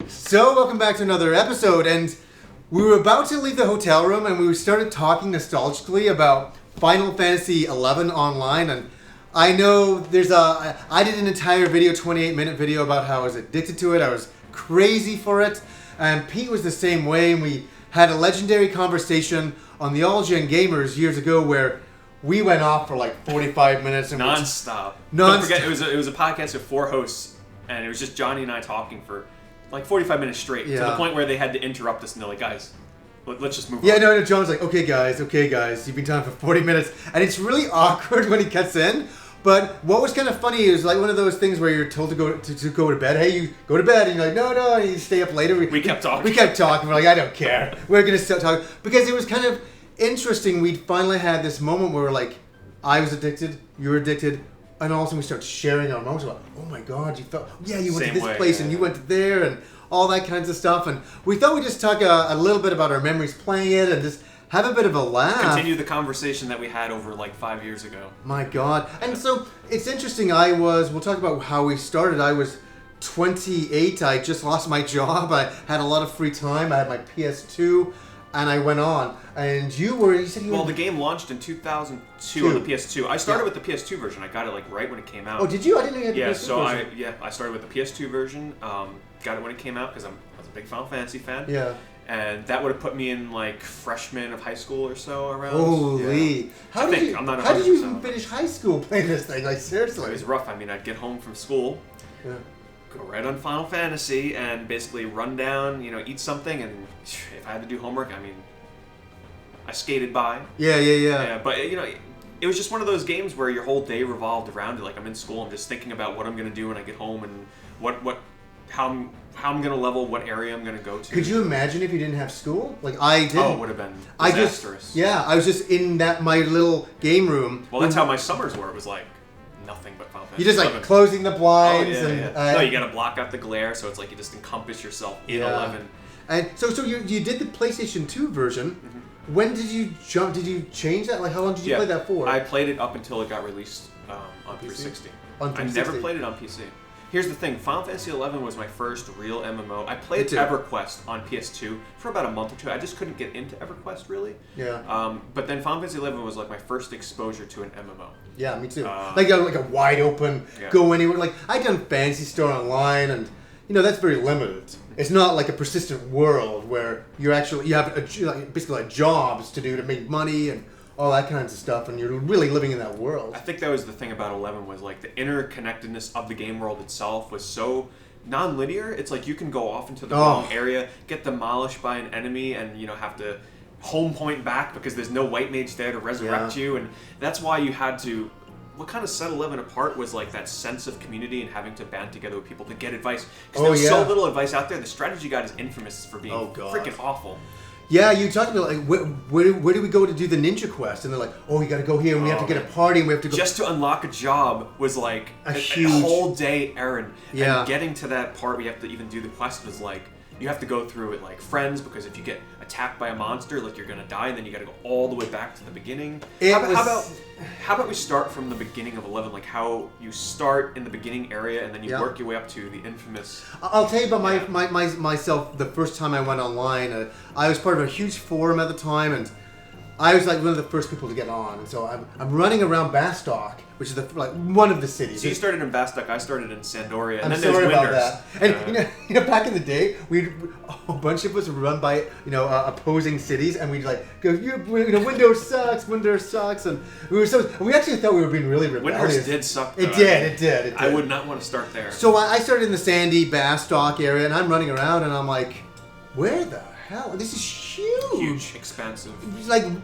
So, welcome back to another episode, and we were about to leave the hotel room, and we started talking nostalgically about Final Fantasy XI Online, and I know I did an entire video, 28-minute video about how I was addicted to it, I was crazy for it, and Pete was the same way, and we had a legendary conversation on the All Gen Gamers years ago where we went off for like 45 minutes. And Non-stop. Don't forget, it was a podcast with 4 hosts, and it was just Johnny and I talking for like 45 minutes straight, to the point where they had to interrupt us and they're like, guys, let's just move on. No, John was like, okay guys, you've been talking for 40 minutes. And it's really awkward when he cuts in. But what was kind of funny is like one of those things where you're told to go to bed. Hey, you go to bed. And you're like, no, and you stay up later. We kept talking. We kept talking. We're like, I don't care. We're going to still talk. Because it was kind of interesting. We finally had this moment where we're like, I was addicted, you were addicted. And all of a sudden we start sharing our moments about, oh my God, you went to this place and you went to there and all that kinds of stuff. And we thought we'd just talk a little bit about our memories playing it and just have a bit of a laugh. Continue the conversation that we had over like 5 years ago. My God. And so it's interesting, we'll talk about how we started. I was 28, I just lost my job, I had a lot of free time, I had my PS2. And I went on, and you said the game launched in 2002 on the PS2. I started with the PS2 version. I got it like right when it came out. Oh, did you? I didn't know you had the PS2 version. I started with the PS2 version. Got it when it came out because I was a big Final Fantasy fan. Yeah. And that would have put me in like freshman of high school or so around. Holy! Yeah. How did you even finish high school playing this thing? Like seriously? It was rough. I mean, I'd get home from school. Yeah. Go right on Final Fantasy and basically run down, eat something, and if I had to do homework, I mean, I skated by. Yeah. But it was just one of those games where your whole day revolved around it. Like I'm in school, I'm just thinking about what I'm gonna do when I get home and how I'm gonna level, what area I'm gonna go to. Could you imagine if you didn't have school? Like I did. Oh, it would have been disastrous. I was just in my little game room. Well, that's how my summers were. It was like nothing but Final Fantasy. You're just like closing the blinds no, you gotta block out the glare, so it's like you just encompass yourself in 11. And so you did the PlayStation 2 version. Mm-hmm. When did you jump? Did you change that? Like how long did you play that for? I played it up until it got released on 360. On 360. I never played it on PC. Here's the thing, Final Fantasy XI was my first real MMO. I played EverQuest on PS2 for about a month or two. I just couldn't get into EverQuest, really. Yeah. But then Final Fantasy XI was like my first exposure to an MMO. Yeah, me too. Like a wide open, go anywhere. Like, I'd done Fantasy Star Online, and, that's very limited. It's not like a persistent world where you have basically like jobs to do to make money and all that kinds of stuff, and you're really living in that world. I think that was the thing about 11 was like the interconnectedness of the game world itself was so non-linear. It's like you can go off into the wrong area, get demolished by an enemy, and have to home point back because there's no white mage there to resurrect you, and that's why you had to. What kind of set 11 apart was like that sense of community and having to band together with people to get advice. Because there was so little advice out there. The strategy guide is infamous for being freaking awful. Yeah, you talked about like where do we go to do the ninja quest, and they're like, oh, you got to go here, and we have to get a party, and we have to go. Just to unlock a job was like a whole day errand. Yeah. And getting to that part where you have to even do the quest was like you have to go through it like friends, because if you get attacked by a monster, like you're gonna die, and then you got to go all the way back to the beginning. How about we start from the beginning of 11, like how you start in the beginning area and then you work your way up to the infamous. I'll tell you about myself. The first time I went online, I was part of a huge forum at the time, and I was like one of the first people to get on. And so I'm running around Bastock, which is one of the cities. So you started in Bastock, I started in Sandoria, and I'm then sorry there's about Winders. And back in the day, a bunch of us would run by opposing cities, and we'd like go, Windows sucks, and we actually thought we were being really rebellious. Winders did suck. It did. I would not want to start there. So I started in the sandy Bastock area, and I'm running around, and I'm like, where the hell? This is huge, expansive.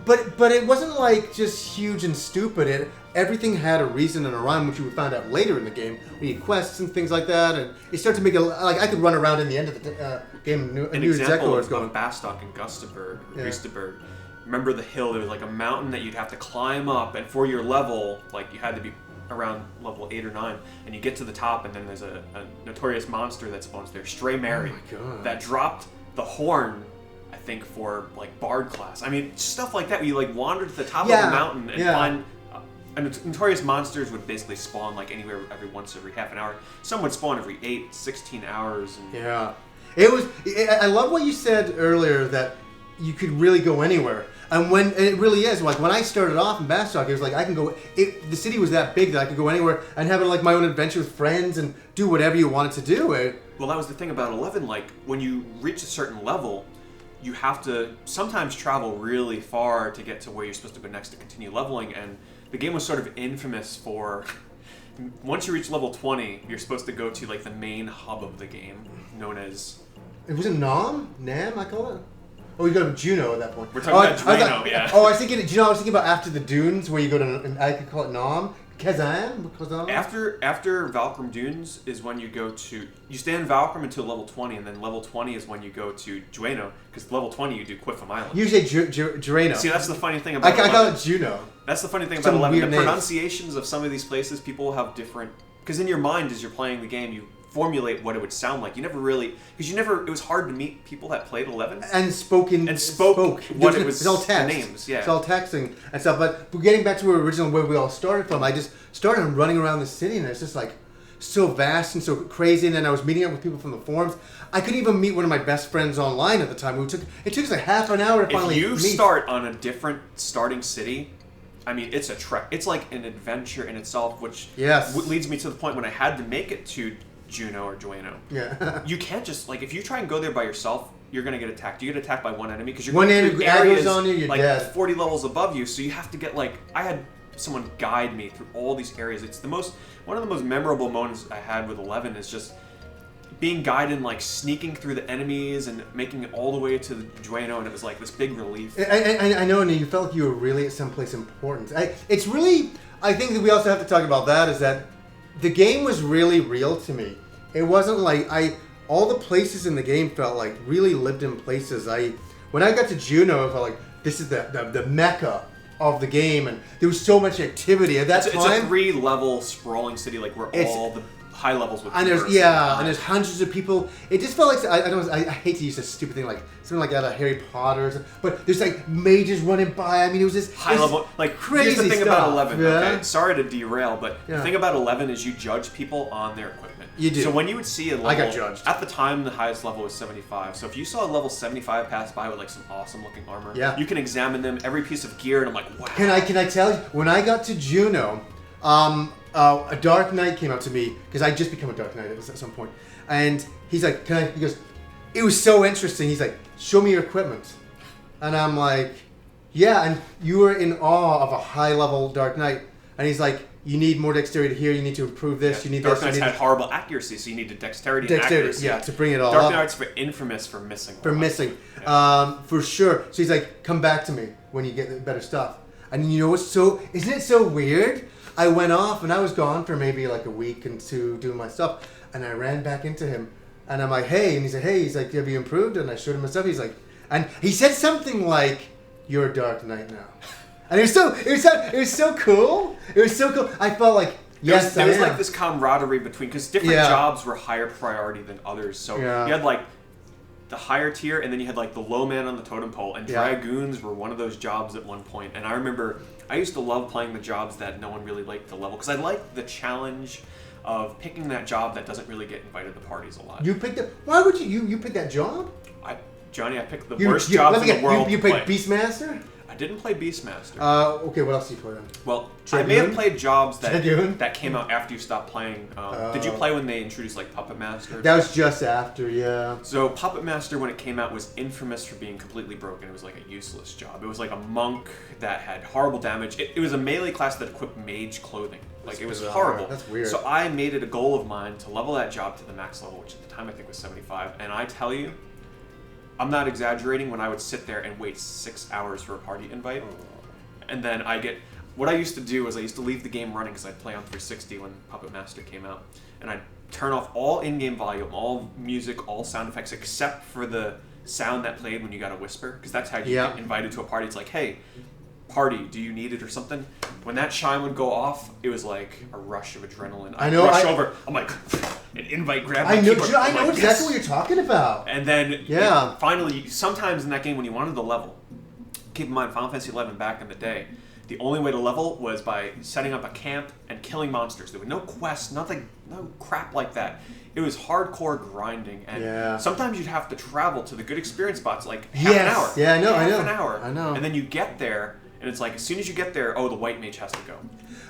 But it wasn't like just huge and stupid. Everything had a reason and a rhyme, which we found out later in the game. We had quests and things like that, and it started to make it like I could run around in the end of the game and knew exactly where I was going. Of Bastock and Riesteberg. Remember the hill? There was like a mountain that you'd have to climb up, and for your level, like you had to be around level 8 or 9, and you get to the top, and then there's a notorious monster that spawns there, Stray Mary, oh my God. That dropped the horn. I think for like Bard class. I mean, stuff like that. Where you like wander to the top of the mountain and find. Notorious monsters would basically spawn like anywhere every half an hour. Some would spawn every 16 hours. And I love what you said earlier that you could really go anywhere. And it really is, like when I started off in Bastock, it was like I can go. The city was that big that I could go anywhere and have like my own adventure with friends and do whatever you wanted to do. Well, that was the thing about 11. Like when you reach a certain level, you have to sometimes travel really far to get to where you're supposed to go next to continue leveling. And the game was sort of infamous for once you reach level 20, you're supposed to go to like the main hub of the game, known as. It wasn't Nam, I call it. Oh, you go to Juneau at that point. We're talking about Juneau, yeah. Oh, I was thinking. I was thinking about after the dunes, where you go to. I could call it Nam, Kazan. After Valkyrie Dunes is when you go to. You stay in Valkyrie until level 20, and then level 20 is when you go to Juneau, because level 20 you do Quiffam Island. You say Juneau. See, that's the funny thing about. I call it Juneau. That's the funny thing about 11. The pronunciations of some of these places, people have different. Because in your mind, as you're playing the game, you formulate what it would sound like. You never really, it was hard to meet people that played 11 and spoke what it was. It's all text. The names, yeah. It's all texting and stuff. But getting back to where we all started from, I just started running around the city, and it's just like so vast and so crazy. And then I was meeting up with people from the forums. I couldn't even meet one of my best friends online at the time. It took us like half an hour to finally meet. If you start on a different starting city, I mean, it's a trek. It's like an adventure in itself, which leads me to the point when I had to make it to Juneau or Juneau. Yeah. You can't just, like, if you try and go there by yourself, you're going to get attacked. You get attacked by one enemy because you're going through areas on you, you're like dead. 40 levels above you, so you have to get, like, I had someone guide me through all these areas. It's one of the most memorable moments I had with 11 is just being guided and, like, sneaking through the enemies and making it all the way to Juneau, and it was, like, this big relief. I know, and you felt like you were really at someplace important. I think that we also have to talk about that, is that the game was really real to me. It wasn't like all the places in the game felt like really lived in places. When I got to Juneau, I felt like this is the mecca of the game, and there was so much activity at that time. It's a 3-level sprawling city, like where all the high levels would. And there's hundreds of people. It just felt like I hate to use this stupid thing like something like out of Harry Potter, but there's like mages running by. I mean, it was this high level, like crazy here's the thing stuff. about 11. Yeah. Okay, sorry to derail, but the thing about 11 is you judge people on their equipment. You do. So when you would see a level, I got judged. At the time, the highest level was 75. So if you saw a level 75 pass by with like some awesome looking armor, you can examine them, every piece of gear, and I'm like, wow. Can I tell you, when I got to Juneau, a Dark Knight came up to me, because I'd just become a Dark Knight at some point, and he's like, he goes, it was so interesting. He's like, show me your equipment. And I'm like, yeah, and you were in awe of a high level Dark Knight. And he's like, you need more dexterity here, you need to improve this, you need Dark this. Knights had horrible accuracy, so you needed dexterity and accuracy. Yeah, to bring it all Dark up. Knights were infamous for missing. For sure. So he's like, come back to me when you get the better stuff. And you know what's isn't it so weird? I went off and I was gone for maybe like a week and two doing my stuff, and I ran back into him, and I'm like, hey, and he said, hey, he's like, have you improved? And I showed him my stuff. He's like, and he said something like, you're a Dark Knight now. And it was so cool. It was so cool. I felt like, yes, there was like this camaraderie between, because different jobs were higher priority than others. So you had like the higher tier, and then you had like the low man on the totem pole, and dragoons were one of those jobs at one point. And I remember I used to love playing the jobs that no one really liked to level, because I liked the challenge of picking that job that doesn't really get invited to parties a lot. You picked it. Why would you pick that job? Johnny, I picked the worst jobs in the world. You picked Beastmaster? I didn't play Beastmaster. Okay, what else did you play then? Well, I may have played jobs that came out after you stopped playing. Did you play when they introduced like Puppet Master? That was just after, yeah. So Puppet Master, when it came out, was infamous for being completely broken. It was like a useless job. It was like a monk that had horrible damage. It was a melee class that equipped mage clothing. Like, it was horrible. That's weird. So I made it a goal of mine to level that job to the max level, which at the time I think was 75. And I tell you, I'm not exaggerating when I would sit there and wait 6 hours for a party invite. And then what I used to do was I used to leave the game running, because I'd play on 360 when Puppet Master came out. And I'd turn off all in-game volume, all music, all sound effects, except for the sound that played when you got a whisper. Because that's how you get invited to a party. It's like, hey, party, do you need it or something? When that chime would go off, it was like a rush of adrenaline. I'd rush over. I'm like, an invite grab my keyboard. I know exactly what you're talking about. And then finally, sometimes in that game when you wanted to level, keep in mind, Final Fantasy XI back in the day, the only way to level was by setting up a camp and killing monsters. There were no quests, nothing no crap like that. It was hardcore grinding, and sometimes you'd have to travel to the good experience spots like half an hour. Yeah, I know. Half an hour. I know. And then you get there, and it's like as soon as you get there, the white mage has to go.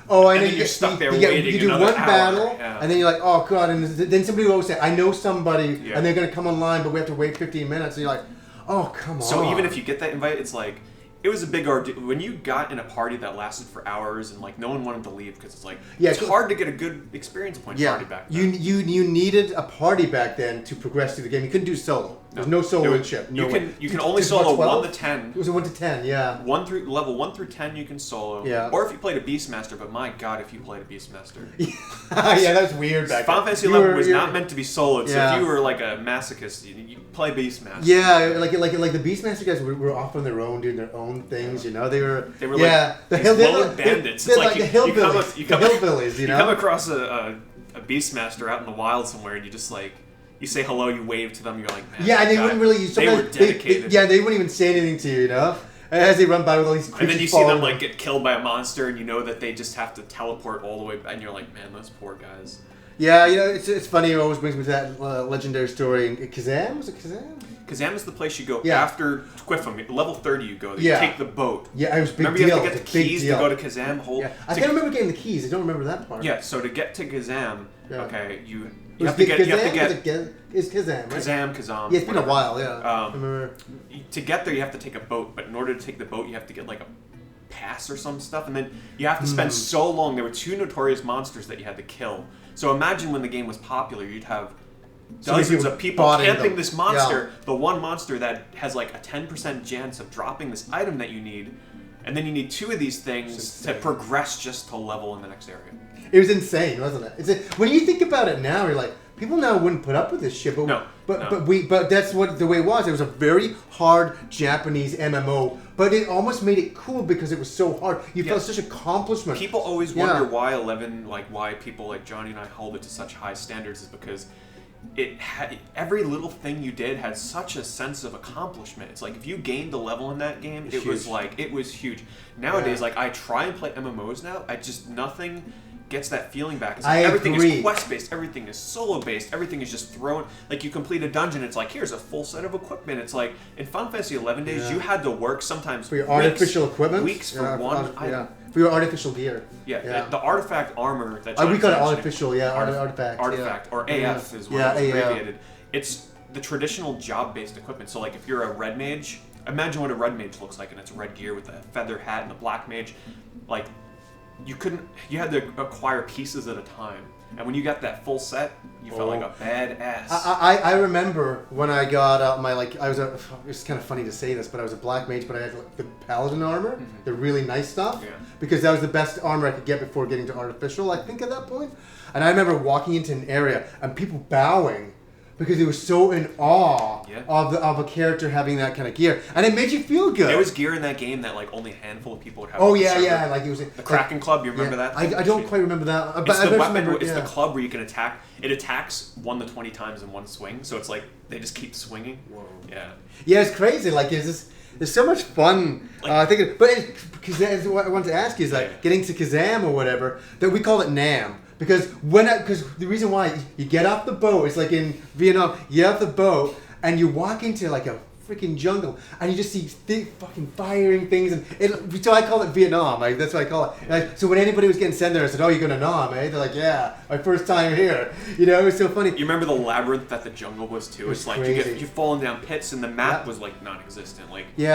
Oh, I know. And then you're stuck there waiting. You do another one hour. battle, and then you're like, oh god, and then somebody will always say, I know somebody, and they're gonna come online, but we have to wait 15 minutes, and you're like, oh come on. So even if you get that invite, it's like. It was a big ordeal. When you got in a party that lasted for hours and like no one wanted to leave because it's like it's hard to get a good experience point party back then. You needed a party back then to progress through the game. You couldn't do solo. There's no solomanship. You can only solo 1 to 10. It was a 1 to 10, yeah. Level 1 through 10 you can solo. Yeah. Or if you played a Beastmaster, but my god, if you played a Beastmaster. Yeah, that was weird back then. Final Fantasy 11 was not meant to be soloed, so if you were like a masochist, you play Beastmaster. Yeah, like the Beastmaster guys were off on their own, doing their own things, you know. They were like the lone bandits. It's like the hillbillies. You come across a Beastmaster out in the wild somewhere, and you just like. You say hello, you wave to them, you're like, man. Yeah, and they wouldn't really. They were dedicated. They wouldn't even say anything to you, you know? As they run by with all these creatures. And then you see them like get killed by a monster, and you know that they just have to teleport all the way back, and you're like, man, those poor guys. Yeah, you know, it's funny. It always brings me to that legendary story in Kazam. Was it Kazam? Kazam is the place you go after Quiffum. Level 30 you go. You take the boat. Yeah, it was a big Remember deal. You have to get the keys to go to Kazam. I can't remember getting the keys. I don't remember that part. Yeah, so to get to Kazam, okay, you have to get... It's Kazam, right? Kazam. Yeah, it's been a while, yeah. Remember. To get there, you have to take a boat, but in order to take the boat, you have to get like a pass or some stuff, and then you have to spend so long. There were 2 notorious monsters that you had to kill. So imagine when the game was popular, you'd have dozens of people camping this monster, the one monster that has like a 10% chance of dropping this item that you need, and then you need 2 of these things to progress just to level in the next area. It was insane, wasn't it? When you think about it now, you're like, people now wouldn't put up with this shit, but that's what the way it was. It was a very hard Japanese MMO, but it almost made it cool because it was so hard. You felt such accomplishment. People always wonder why 11, like why people like Johnny and I hold it to such high standards, is because it had every little thing you did had such a sense of accomplishment. It's like if you gained a level in that game, it was huge. Nowadays, like I try and play MMOs now, nothing gets that feeling back. It's like everything is quest based, everything is solo based, everything is just thrown. Like you complete a dungeon, it's like here's a full set of equipment. It's like in Final Fantasy 11 days, you had to work sometimes for your artificial equipment, weeks for one item. For your artificial gear. The artifact armor that we call it artificial, artifact or AF is what it's abbreviated. It's the traditional job-based equipment. So like if you're a red mage, imagine what a red mage looks like, and it's red gear with a feather hat, and a black mage, like you had to acquire pieces at a time. And when you got that full set, you felt like a badass. I remember when I got it's kind of funny to say this, but I was a black mage, but I had the paladin armor, the really nice stuff, because that was the best armor I could get before getting to artificial, I think, at that point. And I remember walking into an area and people bowing because they were so in awe of a character having that kind of gear, and it made you feel good. There was gear in that game that like only a handful of people would have. Oh yeah, like it was the Kraken Club. You remember that? I don't quite remember that. But it's the weapon. It's the club where you can attack. It attacks 1 to 20 times in one swing, so it's like they just keep swinging. Whoa. Yeah, it's crazy. Like there's so much fun. Because what I wanted to ask you is like getting to Kazam or whatever, that we call it Nam. Because the reason why you get off the boat, it's like in Vietnam, you get off the boat and you walk into like a freaking jungle and you just see fucking firing things, and so I call it Vietnam. Like that's what I call it. Like, so when anybody was getting sent there, I said, "Oh, you're going to Nam, eh?" They're like, "Yeah, my first time here." You know, it was so funny. You remember the labyrinth that the jungle was too? It's like you're falling down pits, and the map was like non-existent. Like you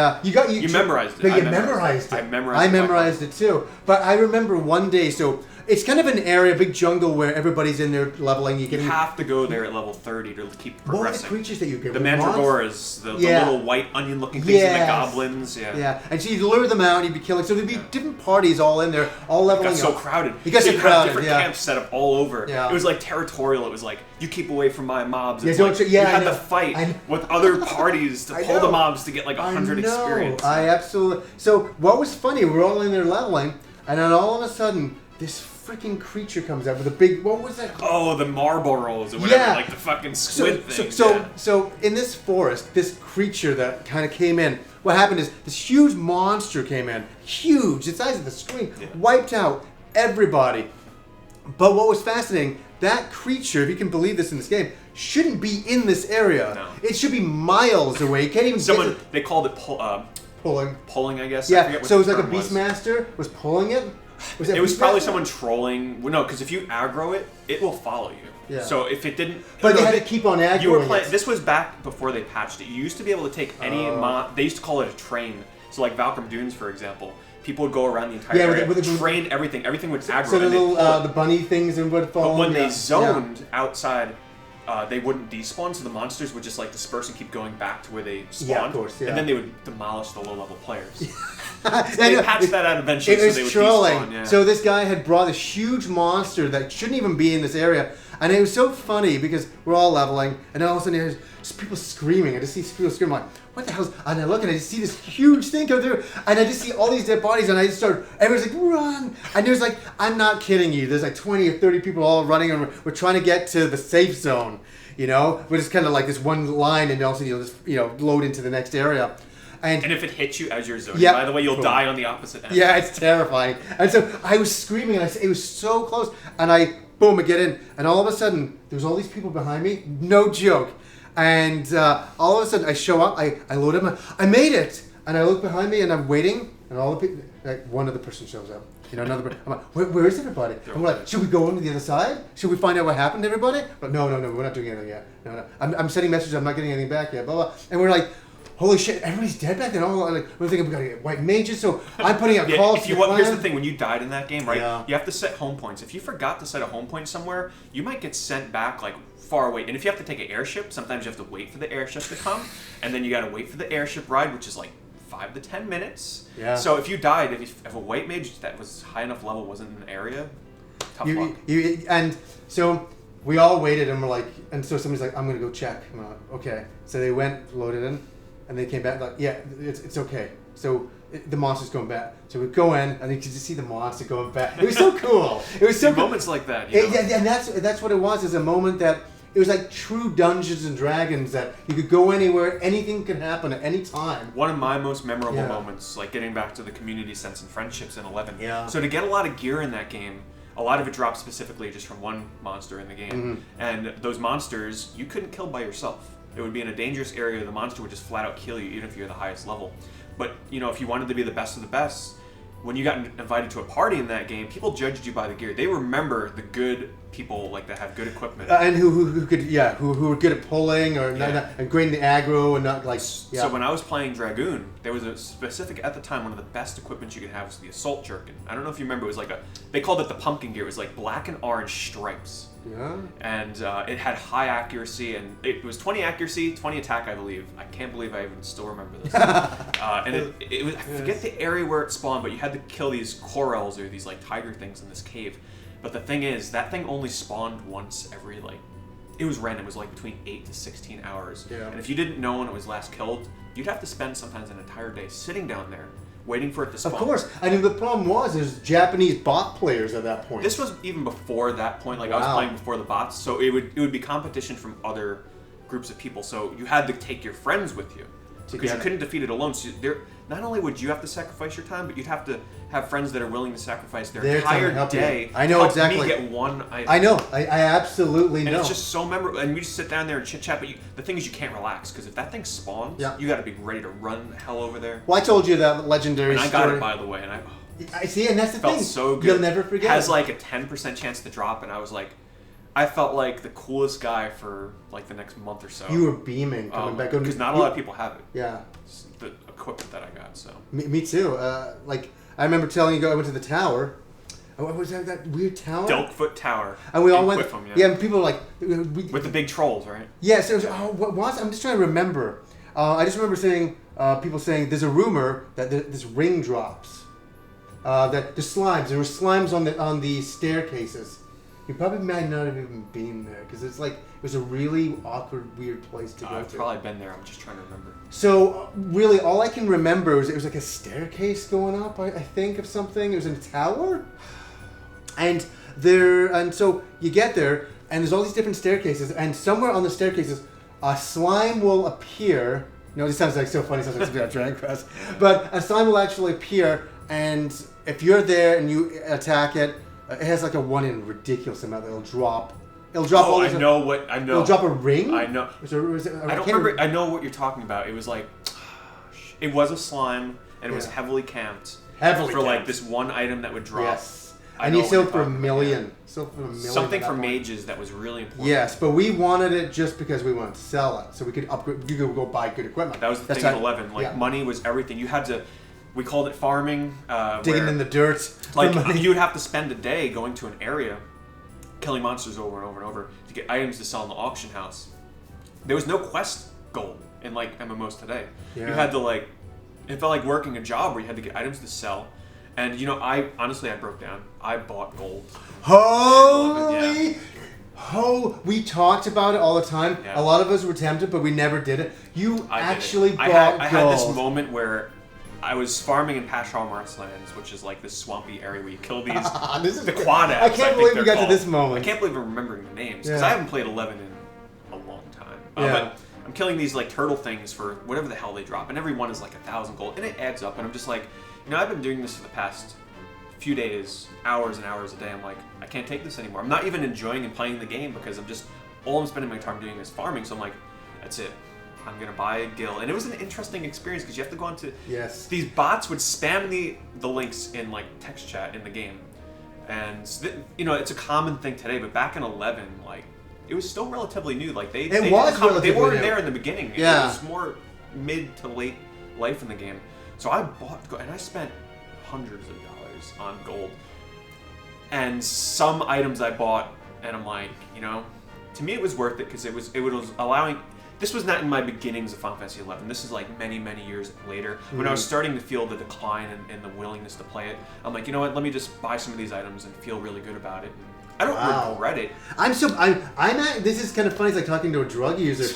memorized it. But you memorized it. I memorized it too. But I remember one day, so. It's kind of an area, a big jungle, where everybody's in there leveling. You have to go there at level 30 to keep progressing. What are the creatures that you get? The mandragoras, the little white onion-looking things, and the goblins. Yeah. And so you lure them out, and you'd be killing. So there'd be different parties all in there, all leveling up. It got so crowded. It got so crowded. Different camps set up all over. Yeah. It was like territorial. It was like you keep away from my mobs. You had to fight with other parties to pull the mobs to get like 100 experience. I absolutely. So what was funny? We're all in there leveling, and then all of a sudden, this freaking creature comes out with a big, what was that called? Oh, the Marlboros or whatever, like the fucking squid thing. So in this forest, this creature that kind of came in, what happened is this huge monster came in, huge, the size of the screen, wiped out everybody. But what was fascinating, that creature, if you can believe this in this game, shouldn't be in this area. No. It should be miles away. You can't even They called it pulling, I guess. Yeah, so it was like a Beastmaster was pulling it? It was probably someone trolling. Well, no, because if you aggro it, it will follow you. Yeah. So if it didn't... But they had to keep on aggroing it. This was back before they patched it. You used to be able to take any... They used to call it a train. So like Valkyrie Dunes, for example. People would go around the entire area, train everything. Everything would aggro. So the little the bunny things and would fall. But when they zoned outside, they wouldn't despawn, so the monsters would just like disperse and keep going back to where they spawned. Yeah, of course, yeah. And then they would demolish the low-level players. So they patched that out eventually, it was so they would trolling. despawn. Yeah. So this guy had brought this huge monster that shouldn't even be in this area. And it was so funny because we're all leveling, and then all of a sudden there's just people screaming. I just see people screaming like, what the hell's... And I look and I just see this huge thing come through, and I just see all these dead bodies, and I just start... Everyone's like, run! And there's like, I'm not kidding you, there's like 20 or 30 people all running, and we're trying to get to the safe zone, you know? But it's kind of like this one line, and also you'll just, load into the next area. And if it hits you as you're zoning, by the way, you'll die on the opposite end. Yeah, it's terrifying. And so I was screaming, and it was so close, and boom, I get in, and all of a sudden, there was all these people behind me, no joke, and all of a sudden, I show up, I load up, I made it, and I look behind me, and I'm waiting, and all the people, like, one other person shows up, another person, I'm like, where is everybody? I'm like, should we go on to the other side? Should we find out what happened to everybody? But no, we're not doing anything yet, no, I'm sending messages, I'm not getting anything back yet, blah, blah, and we're like, holy shit, everybody's dead back then. All like we're thinking we gotta get white mages, so I'm putting out calls. Here's the thing: when you died in that game, right? Yeah. You have to set home points. If you forgot to set a home point somewhere, you might get sent back like far away. And if you have to take an airship, sometimes you have to wait for the airship to come, and then you gotta wait for the airship ride, which is like 5 to 10 minutes. Yeah. So if you died, if a white mage that was high enough level wasn't in the area, tough luck. And so we all waited, and we're like, and so somebody's like, I'm gonna go check. I'm like, okay. So they went, loaded in. And they came back like, yeah, it's okay. So the monster's going back. So we go in, and you can just see the monster going back. It was so cool. It was so cool. Moments like that. Yeah, and that's what it was. Is a moment that it was like true Dungeons and Dragons that you could go anywhere, anything could happen at any time. One of my most memorable moments, like getting back to the community sense and friendships in 11. Yeah. So to get a lot of gear in that game, a lot of it dropped specifically just from one monster in the game, and those monsters you couldn't kill by yourself. It would be in a dangerous area. The monster would just flat out kill you, even if you're the highest level. But if you wanted to be the best of the best, when you got invited to a party in that game, people judged you by the gear. They remember the good people like that have good equipment and who were good at pulling or and grading the aggro and not like. Yeah. So when I was playing Dragoon, there was a specific at the time one of the best equipment you could have was the assault jerkin. I don't know if you remember. It was like they called it the pumpkin gear. It was like black and orange stripes. Yeah. And it had high accuracy, and it was 20 accuracy, 20 attack, I believe. I can't believe I even still remember this. And it was, I forget the area where it spawned, but you had to kill these corals or these like tiger things in this cave. But the thing is, that thing only spawned once every it was random. It was like between 8 to 16 hours. Yeah. And if you didn't know when it was last killed, you'd have to spend sometimes an entire day sitting down there waiting for it to spawn. Of course. I mean, the problem was there's Japanese bot players at that point. This was even before that point. Like I was playing before the bots, so it would be competition from other groups of people. So you had to take your friends with you because you couldn't defeat it alone. So not only would you have to sacrifice your time, but you'd have to have friends that are willing to sacrifice their entire day. I know exactly. Me get one item. I know. I absolutely know. And it's just so memorable. And we just sit down there and chit chat. But the thing is, you can't relax because if that thing spawns, you got to be ready to run the hell over there. Well, I told you that legendary and I story. got it, by the way, and I see, and that's the felt thing. So good. You'll never forget. It has like a 10% chance to drop, and I felt like the coolest guy for like the next month or so. You were beaming coming back because not a lot of people have it. Yeah. It's the equipment that I got. So. Me too. I remember telling you, I went to the tower. What was that weird tower? Delkfoot Tower. And we all went. Quiffham, and people were like. With the big trolls, right? Yes. It was, what was? I'm just trying to remember. I just remember saying, people saying, there's a rumor that this ring drops. That the slimes. There were slimes on the staircases. You probably might not have even been there because it's like it was a really awkward, weird place to go to. I've probably been there. I'm just trying to remember. So really, all I can remember is it was like a staircase going up. I think of something. It was in a tower, and so you get there, and there's all these different staircases, and somewhere on the staircases, a slime will appear. This sounds like so funny. It sounds like something out of Dragon Quest, but a slime will actually appear, and if you're there and you attack it. It has like a 1 in ridiculous amount that'll drop It'll drop. Oh, I know. It'll drop a ring. I know. I don't remember. I know what you're talking about. It was like, it was a slime, and it was heavily camped. Like this one item that would drop. Yes. And you sold for $1 million. Something for mages that was really important. Yes, but we wanted it just because we wanted to sell it, so we could upgrade. You could go buy good equipment. That was the thing in 11. Like money was everything. You had to. We called it farming. Digging in the dirt. Like you would have to spend a day going to an area, killing monsters over and over and over to get items to sell in the auction house. There was no quest goal in like MMOs today. Yeah. You had to like. It felt like working a job where you had to get items to sell. And I broke down. I bought gold. Holy! We talked about it all the time. Yeah. A lot of us were tempted, but we never did it. I had this moment where I was farming in Pashal Marshlands, which is like this swampy area where you kill these the quad apps. I can't believe we got to this moment. I can't believe I'm remembering the names because I haven't played 11 in a long time. But I'm killing these like turtle things for whatever the hell they drop, and every one is like 1,000 gold, and it adds up. And I'm just like. I've been doing this for the past few days, hours and hours a day. I'm like, I can't take this anymore. I'm not even enjoying and playing the game because all I'm spending my time doing is farming. So I'm like, that's it. I'm going to buy a guild. And it was an interesting experience because you have to go on to... Yes. These bots would spam the links in like text chat in the game. And, it's a common thing today, but back in 11, like, it was still relatively new. Like, they weren't there in the beginning. Yeah. It was more mid to late life in the game. So I bought, and I spent hundreds of dollars on gold. And some items I bought, and I'm like, to me it was worth it because it was allowing. This was not in my beginnings of Final Fantasy XI. This is like many, many years later when I was starting to feel the decline and the willingness to play it. I'm like, you know what? Let me just buy some of these items and feel really good about it. I don't regret it. This is kind of funny. It's like talking to a drug user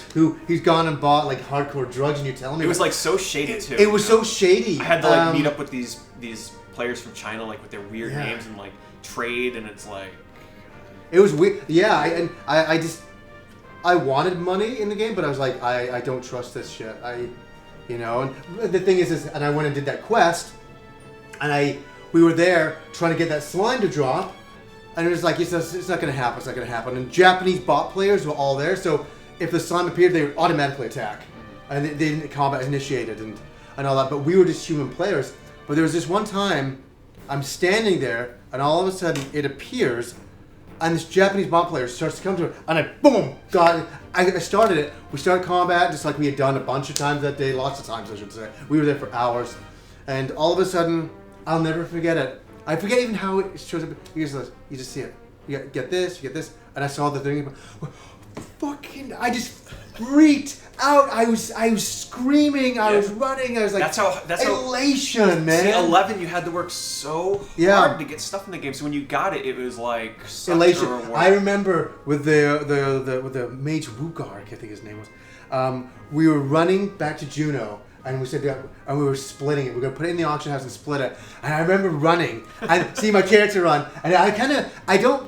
he's gone and bought like hardcore drugs, and you're telling me it was like so shady too. It was so shady. I had to like meet up with these players from China, like with their weird names, and like trade, and it's like it was weird. Yeah, I wanted money in the game, but I was like, I don't trust this shit. And the thing is, and I went and did that quest, and we were there trying to get that slime to drop. And it was like, it's not going to happen, it's not going to happen. And Japanese bot players were all there, so if the slime appeared, they would automatically attack. And they didn't combat initiated and all that, but we were just human players. But there was this one time, I'm standing there, and all of a sudden, it appears, and this Japanese bot player starts to come to it, and I started it. We started combat, just like we had done a bunch of times that day, lots of times I should say. We were there for hours, and all of a sudden, I'll never forget it. I forget even how it shows up. You just see it. You get this, and I saw the thing. I just freaked out. I was screaming. I was running. I was like, that's elation, man. See, 11, you had to work so hard to get stuff in the game. So when you got it, it was like such elation. A reward. I remember with the mage Wugark, I think his name was. We were running back to Juneau. And we said, and we were splitting it. We were gonna put it in the auction house and split it. And I remember running and see my character run. And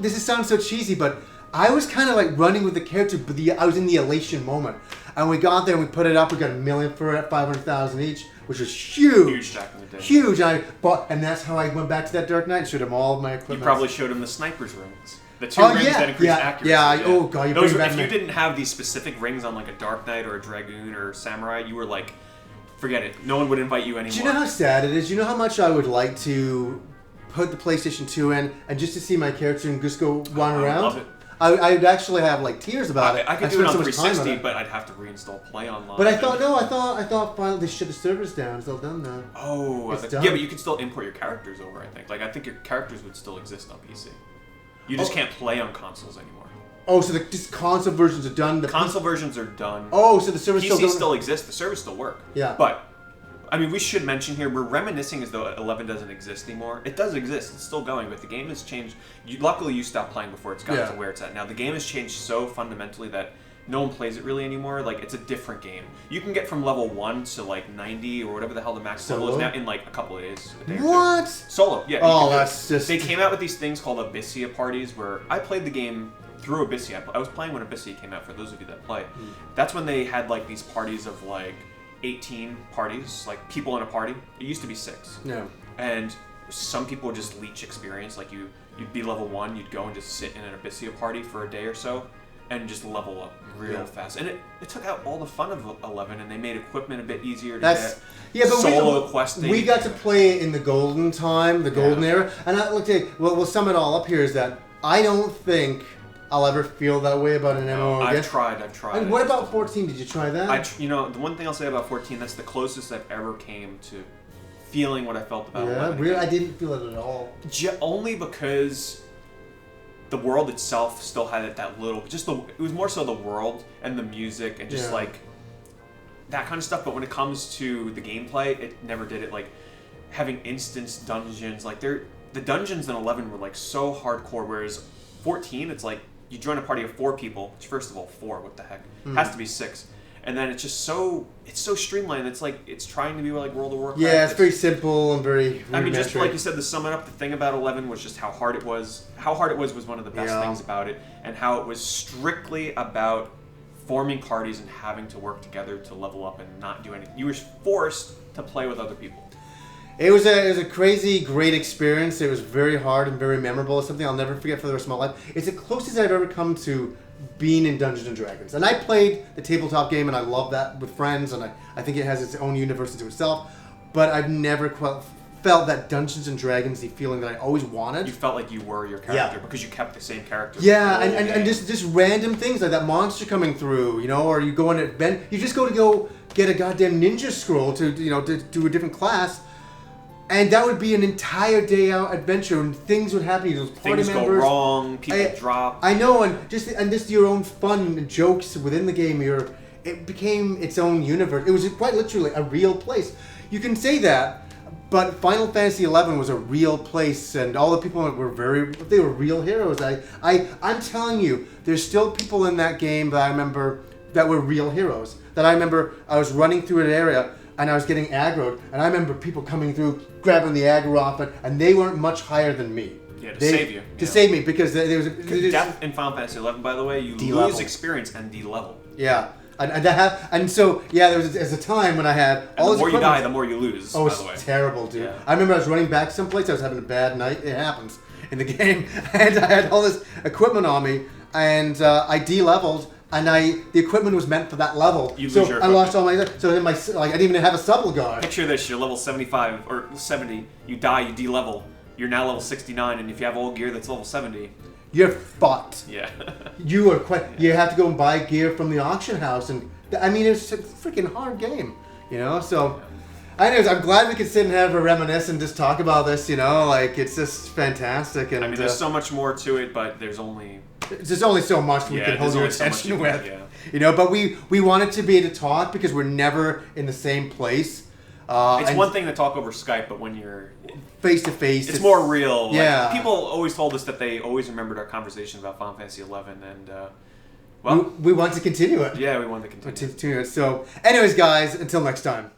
this sounds so cheesy, but I was kind of like running with the character, but I was in the elation moment. And we got there and we put it up. We got $1 million for it, 500,000 each, which was huge. Huge back in the day. Huge. And that's how I went back to that Dark Knight and showed him all of my equipment. You probably showed him the sniper's rings. The two rings that increase accuracy. Yeah. Oh god, if you didn't have these specific rings on like a Dark Knight or a Dragoon or a Samurai, you were like, forget it. No one would invite you anymore. Do you know how sad it is? Do you know how much I would like to put the PlayStation 2 in and just to see my character and just go run around? I love it. I'd actually have like tears about it. I could do it on 360, but I'd have to reinstall Play Online. But I thought finally they shut the servers down. It's all done now. Oh, it's done. Yeah, but you can still import your characters over. I think. I think your characters would still exist on PC. You just can't play on consoles anymore. Oh, so the console versions are done. The console versions are done. Oh, so the servers still exist. The servers still work. Yeah, but. I mean, we should mention here, we're reminiscing as though 11 doesn't exist anymore. It does exist. It's still going, but the game has changed. Luckily, you stopped playing before it's gotten to where it's at. Now, the game has changed so fundamentally that no one plays it really anymore. Like, it's a different game. You can get from level 1 to, like, 90 or whatever the hell the max level is now in, like, a couple of days. A day what? Solo, yeah. Oh, that's just... They came out with these things called Abyssia parties where I played the game through Abyssia. I was playing when Abyssia came out, for those of you that play. That's when they had, like, these parties of, like... 18 parties, like people in a party. It used to be 6. Yeah. And some people would just leech experience, like you you'd be level 1, you'd go and just sit in an Abyssea party for a day or so, and just level up real fast. And it took out all the fun of 11, and they made equipment a bit easier to get. Yeah, but solo questing. We got to play in the golden time, the golden era, and we'll sum it all up here is that I don't think I'll ever feel that way about an MMO again. I've tried. And what about 14? Did you try that? The one thing I'll say about 14, that's the closest I've ever came to feeling what I felt about 11. Really? I didn't feel it at all. Only because the world itself still had that little, it was more so the world and the music and just like that kind of stuff. But when it comes to the gameplay, it never did it. Like having instance dungeons, like the dungeons in 11 were like so hardcore, whereas 14, it's like you join a party of 4 people, which first of all, 4, what the heck? It has to be 6. And then it's just it's so streamlined. It's like, it's trying to be like World of Warcraft. Yeah, it's very simple and very I mean, just like you said, to sum it up, the thing about 11 was just how hard it was. How hard it was one of the best things about it. And how it was strictly about forming parties and having to work together to level up and not do anything. You were forced to play with other people. It was a crazy, great experience. It was very hard and very memorable. It's something I'll never forget for the rest of my life. It's the closest I've ever come to being in Dungeons and Dragons. And I played the tabletop game, and I love that with friends, and I think it has its own universe into itself. But I've never felt that Dungeons and Dragons-y feeling that I always wanted. You felt like you were your character because you kept the same character. Yeah, and just random things like that monster coming through, or you go on an event. You just go get a goddamn ninja scroll to do a different class. And that would be an entire day out adventure, and things would happen. Those party things members go wrong, people drop. I know, and just your own fun and jokes within the game. It became its own universe. It was quite literally a real place. You can say that, but Final Fantasy XI was a real place, and all the people they were real heroes. I'm telling you, there's still people in that game that I remember that were real heroes. That I remember I was running through an area. And I was getting aggroed, and I remember people coming through, grabbing the aggro off it, and they weren't much higher than me. Yeah, save you. To save me, because there was death in Final Fantasy XI, by the way, you lose experience and de-level. Yeah. There was a time when I had all this. The more you die, the more you lose. Oh, it's terrible, dude. Yeah. I remember I was running back someplace, I was having a bad night. It happens in the game. And I had all this equipment on me, and I de-leveled. And the equipment was meant for that level. I lost all my. So then I didn't even have a supple guard. Picture this: you're level 75 or 70. You die, you de-level. You're now level 69, and if you have all gear that's level 70, you're fucked. Yeah. You are quite. You have to go and buy gear from the auction house, and I mean it's a freaking hard game, So, anyways, I'm glad we could sit and have a reminisce and just talk about this. It's just fantastic. And I mean, there's so much more to it, but there's only so much we can hold your attention with. But we wanted to be able to talk because we're never in the same place. It's one thing to talk over Skype, but when you're face to face, it's more real. Yeah. People always told us that they always remembered our conversation about Final Fantasy XI, and we want to continue it. Yeah, we want to continue it. So, anyways, guys, until next time.